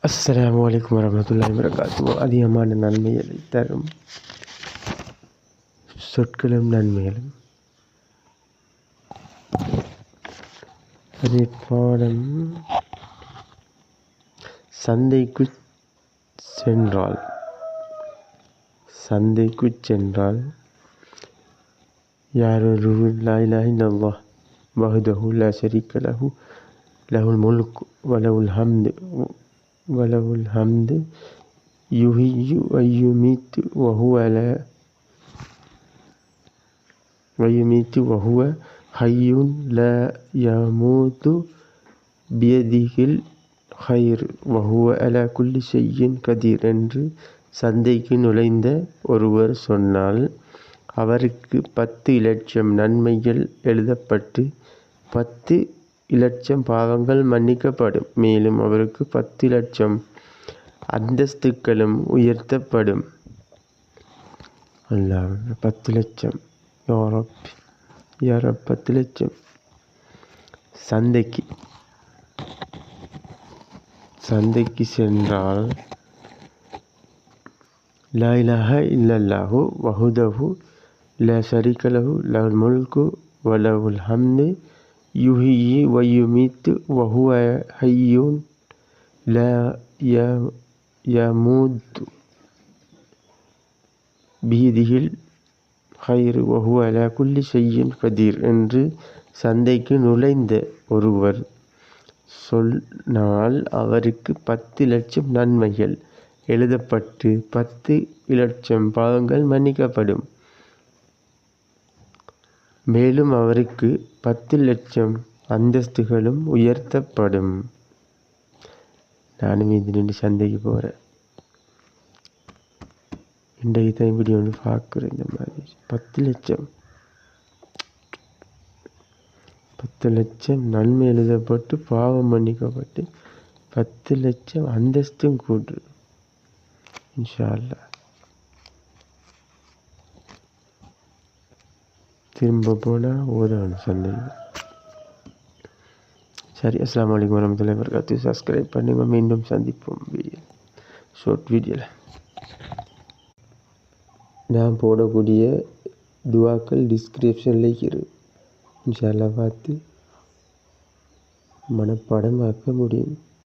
அஸ்ஸலாமு அலைக்கும் வரஹ்மத்துல்லாஹி வபரகாத்துஹு. அதிகமான நன்மைகளை தரும் சொற்களும் நன்மைகளும். அதே பாடம். சந்தைக்குச் சென்றால் யாரொரு லா இலாஹ இல்லல்லாஹ் வஹ்தஹு லா ஷரீக்க லஹு லஹுல் முல்கு வலஹுல் ஹம்து யுஹ்யி வயுமீத்து வஹுவ ஹய்யுன் லா யமூது பியதிஹில் ஹைர் வஹுவ அலா குல்லி ஷைஇன் கதீர் என்று சந்தைக்கு நுழைந்த ஒருவர் சொன்னால், அவருக்கு 10 இலட்சம் நன்மைகள் எழுதப்பட்டு 10 இலட்சம் பாவங்கள் மன்னிக்கப்படும். மேலும் அவருக்கு 10 இலட்சம் அந்தஸ்துகளும் உயர்த்தப்படும். அல்லாஹ் 10 லட்சம். யா ரப் 10 லட்சம். சந்தைக்கு சென்றால் லா இலாஹ இல்லல்லாஹு வஹ்தஹு லா ஷரீக்க லஹு லஹுல் முல்கு வலஹுல் ஹம்து யுஹ்யி வயுமீத்து வஹுவ ஹய்யுன் லா யமூது பியதிஹில் ஹைர் வஹுவ அலா குல்லி ஷைஇன் கதீர் என்று சந்தைக்கு நுழைந்த ஒருவர் சொன்னால், அவருக்கு 10 இலட்சம் நன்மைகள் எழுதப்பட்டு 10 இலட்சம் பாவங்கள் மன்னிக்கப்படும். மேலும் அவருக்கு 10 இலட்சம் அந்தஸ்துகளும் உயர்த்தப்படும். நானும் இது நின்று சந்தைக்கு போகிறேன். இன்றைக்கு தான் வீடியோ ஒன்று பார்க்குறேன். இந்த மாதிரி 10 லட்சம் நன்மை எழுதப்பட்டு பாவம் மன்னிக்கப்பட்டு 10 லட்சம் அந்தஸ்தும் கூட்டு. இன்ஷா அல்லாஹ். திரும்ப போனால் ஓதணும் சந்தையில். சரி, அஸ்ஸலாமு அலைக்கும் வரஹ்மத்துல்லாஹி வபரகாத்துஹு. சப்ஸ்கிரைப் பண்ணுங்க. மீண்டும் சந்திப்போம் ஷார்ட் வீடியோவில். நான் போடக்கூடிய துவாக்கள் டிஸ்கிரிப்ஷனில் இருக்குது. இன்ஷா அல்லாஹ் பார்த்து மனப்பாடம் ஆக்க முடியும்.